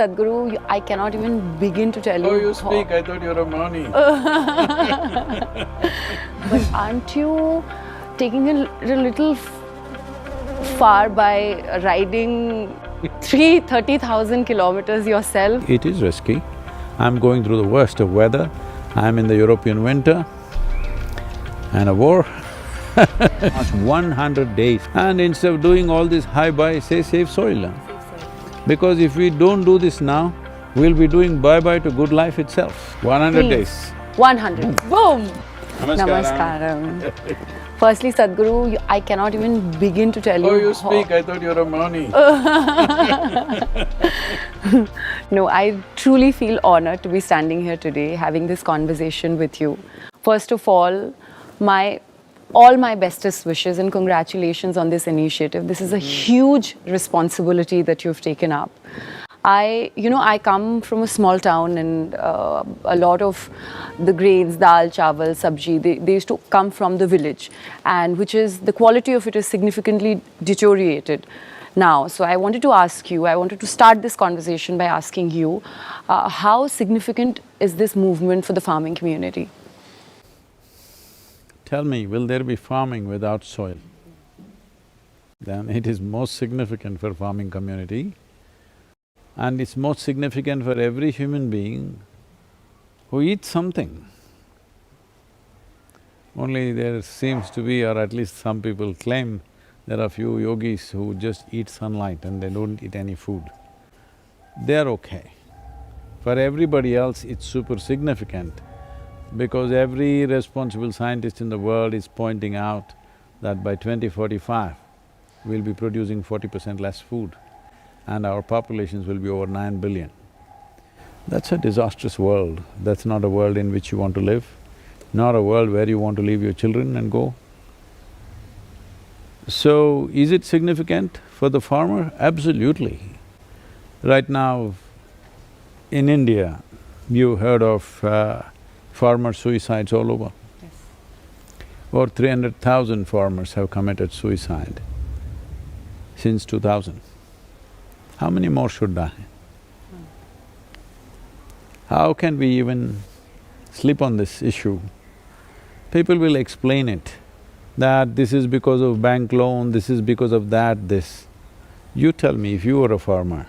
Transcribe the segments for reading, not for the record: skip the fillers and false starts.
Sadhguru, I cannot even begin to tell you. Oh, you speak, I thought you were a Mouni. But aren't you taking it a little far by riding 30,000 kilometers yourself? It is risky. I'm going through the worst of weather. I'm in the European winter and a war. It's 100 days. And instead of doing all this high-bye, say save soil. Because if we don't do this now, we'll be doing bye-bye to good life itself. 100 days. 100. Boom! Namaskaram. Namaskaram. Firstly, Sadhguru, I cannot even begin to tell you. Oh, you speak, I thought you were a Mouni. No, I truly feel honored to be standing here today, having this conversation with you. First of all my bestest wishes and congratulations on this initiative. This is a huge responsibility that you've taken up. I come from a small town, and a lot of the grains, dal, chawal, sabji, they used to come from the village, and the quality of it is significantly deteriorated now. So I wanted to start this conversation by asking you, how significant is this movement for the farming community? Tell me, will there be farming without soil? Then it is most significant for farming community, and it's most significant for every human being who eats something. Only there seems to be, or at least some people claim, there are few yogis who just eat sunlight and they don't eat any food. They're okay. For everybody else, it's super significant, because every responsible scientist in the world is pointing out that by 2045, we'll be producing 40% less food and our populations will be over 9 billion. That's a disastrous world. That's not a world in which you want to live, not a world where you want to leave your children and go. So, is it significant for the farmer? Absolutely. Right now, in India, you heard of farmer suicides all over. Yes. Over 300,000 farmers have committed suicide since 2000. How many more should die? How can we even sleep on this issue? People will explain it, that this is because of bank loan, this is because of that, this. You tell me, if you were a farmer,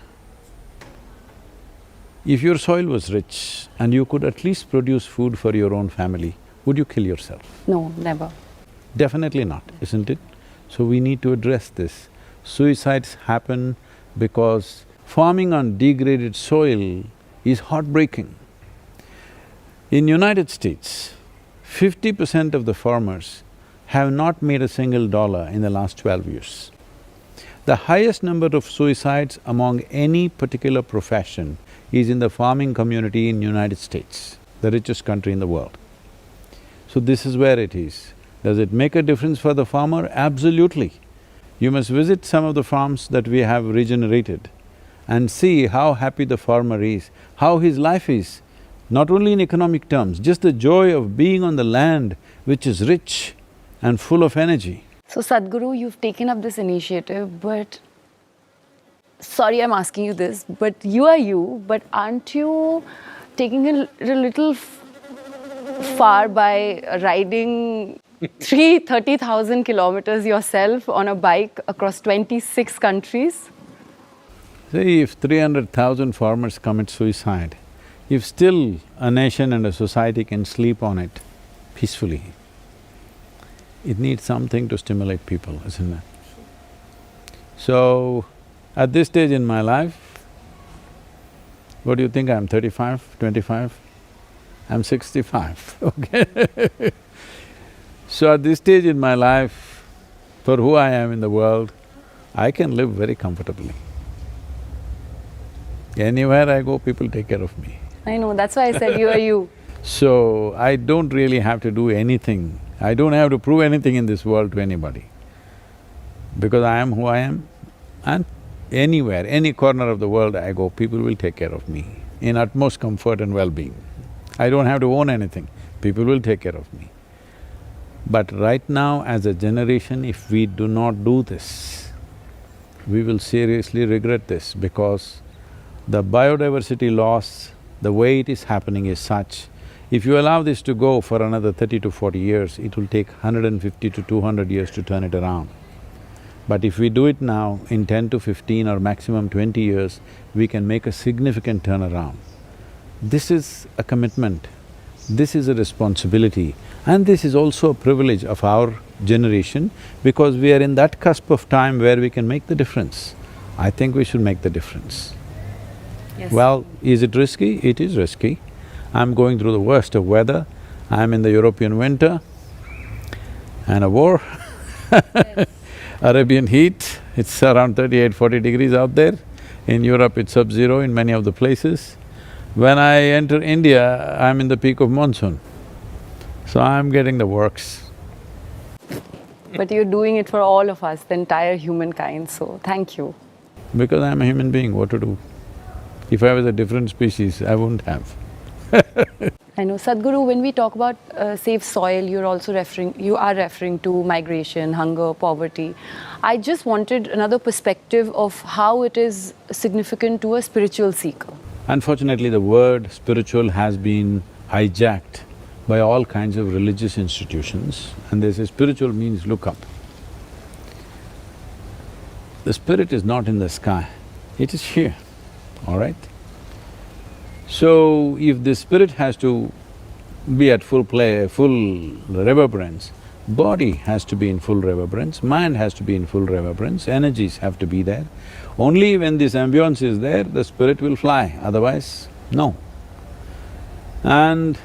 if your soil was rich and you could at least produce food for your own family, would you kill yourself? No, never. Definitely not, isn't it? So we need to address this. Suicides happen because farming on degraded soil is heartbreaking. In United States, 50% of the farmers have not made a single dollar in the last 12 years. The highest number of suicides among any particular profession is in the farming community in United States, the richest country in the world. So this is where it is. Does it make a difference for the farmer? Absolutely. You must visit some of the farms that we have regenerated and see how happy the farmer is, how his life is, not only in economic terms, just the joy of being on the land which is rich and full of energy. So Sadhguru, you've taken up this initiative, but… Sorry I'm asking you this, but you are you, but aren't you taking it a little far by riding 30,000 kilometers yourself on a bike across 26 countries? See, if 300,000 farmers commit suicide, if still a nation and a society can sleep on it peacefully, it needs something to stimulate people, isn't it? So, at this stage in my life, what do you think I'm 35, 25? I'm 65, okay? So at this stage in my life, for who I am in the world, I can live very comfortably. Anywhere I go, people take care of me. I know, that's why I said you are you. So, I don't really have to do anything. I don't have to prove anything in this world to anybody. Because I am who I am, and anywhere, any corner of the world I go, people will take care of me in utmost comfort and well-being. I don't have to own anything, people will take care of me. But right now, as a generation, if we do not do this, we will seriously regret this, because The biodiversity loss, the way it is happening is such, if you allow this to go for another 30 to 40 years, it will take 150 to 200 years to turn it around. But if we do it now, in 10 to 15 or maximum 20 years, we can make a significant turnaround. This is a commitment, this is a responsibility, and this is also a privilege of our generation because we are in that cusp of time where we can make the difference. I think we should make the difference. Yes. Well, is it risky? It is risky. I'm going through the worst of weather. I'm in the European winter and a war. Yes. Arabian heat, it's around 38–40 degrees out there. In Europe, it's sub-zero in many of the places. When I enter India, I'm in the peak of monsoon. So I'm getting the works. But you're doing it for all of us, the entire humankind, so thank you. Because I'm a human being, what to do? If I was a different species, I wouldn't have. I know, Sadhguru, when we talk about safe soil, you are referring to migration, hunger, poverty. I just wanted another perspective of how it is significant to a spiritual seeker. Unfortunately, the word spiritual has been hijacked by all kinds of religious institutions, and they say spiritual means look up. The spirit is not in the sky, it is here, all right? So, if the spirit has to be at full play, full reverberance, body has to be in full reverberance, mind has to be in full reverberance, energies have to be there. Only when this ambience is there, the spirit will fly, otherwise, no. And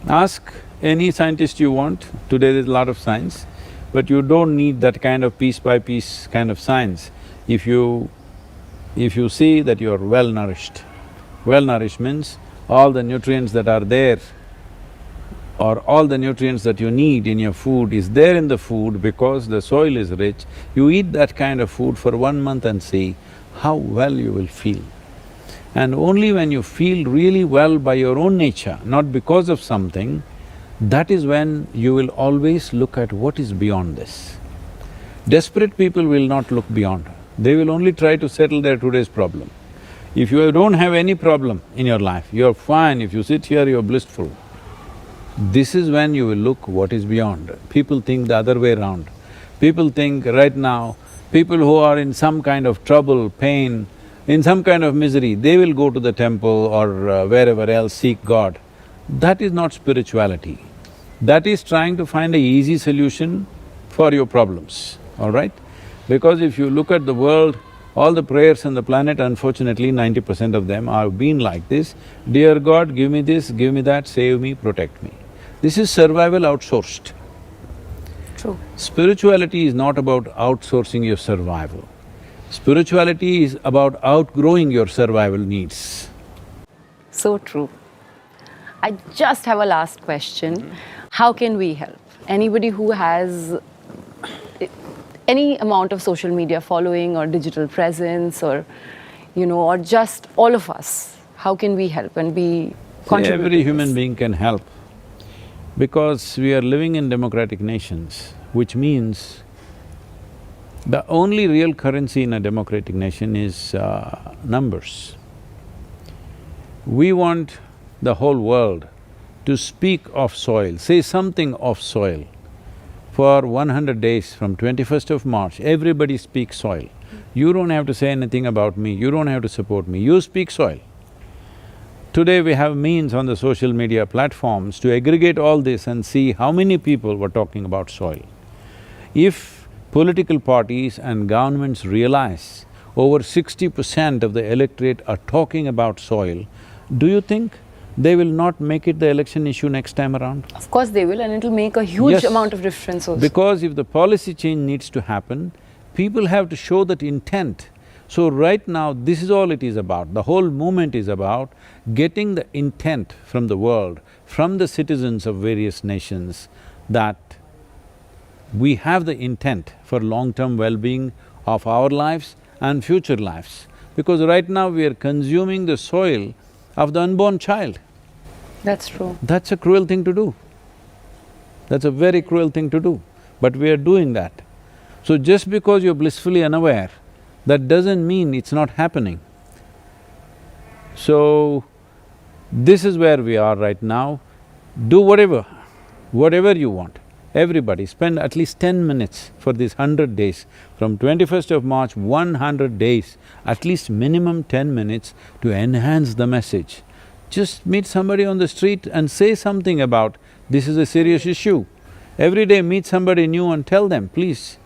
ask any scientist you want, today there's a lot of science, but you don't need that kind of piece by piece kind of science. If you see that you're well-nourished, well-nourished means all the nutrients that are there or all the nutrients that you need in your food is there in the food because the soil is rich, you eat that kind of food for 1 month and see how well you will feel. And only when you feel really well by your own nature, not because of something, that is when you will always look at what is beyond this. Desperate people will not look beyond, they will only try to settle their today's problem. If you don't have any problem in your life, you're fine, if you sit here, you're blissful. This is when you will look what is beyond. People think the other way around. People think right now, people who are in some kind of trouble, pain, in some kind of misery, they will go to the temple or wherever else seek God. That is not spirituality. That is trying to find an easy solution for your problems, all right? Because if you look at the world, all the prayers on the planet, unfortunately 90% of them have been like this, dear God, give me this, give me that, save me, protect me. This is survival outsourced. True. Spirituality is not about outsourcing your survival. Spirituality is about outgrowing your survival needs. So true. I just have a last question. How can we help? Anybody who has any amount of social media following or digital presence or, or just all of us, how can we help and be contributors? Every human being can help because we are living in democratic nations, which means the only real currency in a democratic nation is numbers. We want the whole world to speak of soil, say something of soil. For 100 days from 21st of March, everybody speaks soil. You don't have to say anything about me, you don't have to support me, you speak soil. Today we have means on the social media platforms to aggregate all this and see how many people were talking about soil. If political parties and governments realize over 60% of the electorate are talking about soil, do you think they will not make it the election issue next time around? Of course they will, and it'll make a huge amount of difference also. Because if the policy change needs to happen, people have to show that intent. So right now, this is all it is about. The whole movement is about getting the intent from the world, from the citizens of various nations, that we have the intent for long-term well-being of our lives and future lives. Because right now we are consuming the soil of the unborn child. That's true. That's a cruel thing to do. That's a very cruel thing to do, but we are doing that. So just because you're blissfully unaware, that doesn't mean it's not happening. So, this is where we are right now. Do whatever you want. Everybody spend at least 10 minutes for these 100 days. From 21st of March, 100 days, at least minimum 10 minutes to enhance the message. Just meet somebody on the street and say something about, this is a serious issue. Every day meet somebody new and tell them, please,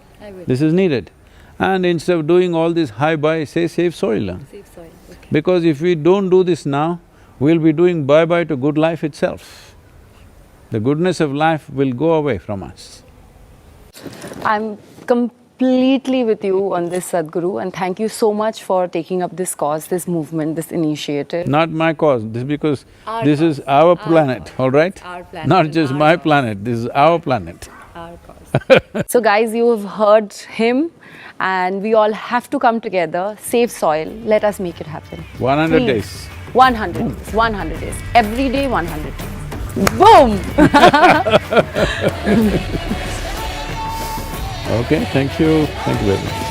this is needed. And instead of doing all this hi-bye, say save soil. Save soil, okay. Because if we don't do this now, we'll be doing bye-bye to good life itself. The goodness of life will go away from us. I'm completely with you on this, Sadhguru, and thank you so much for taking up this cause, this movement, this initiative. Not my cause, this is because this is our planet, all right? Our planet. Not just my planet, this is our planet. Our cause. So guys, you have heard him, and we all have to come together, save soil, let us make it happen. 100 Please. days. 100 days, 100 days. Every day, 100 days. Boom! Okay, thank you very much.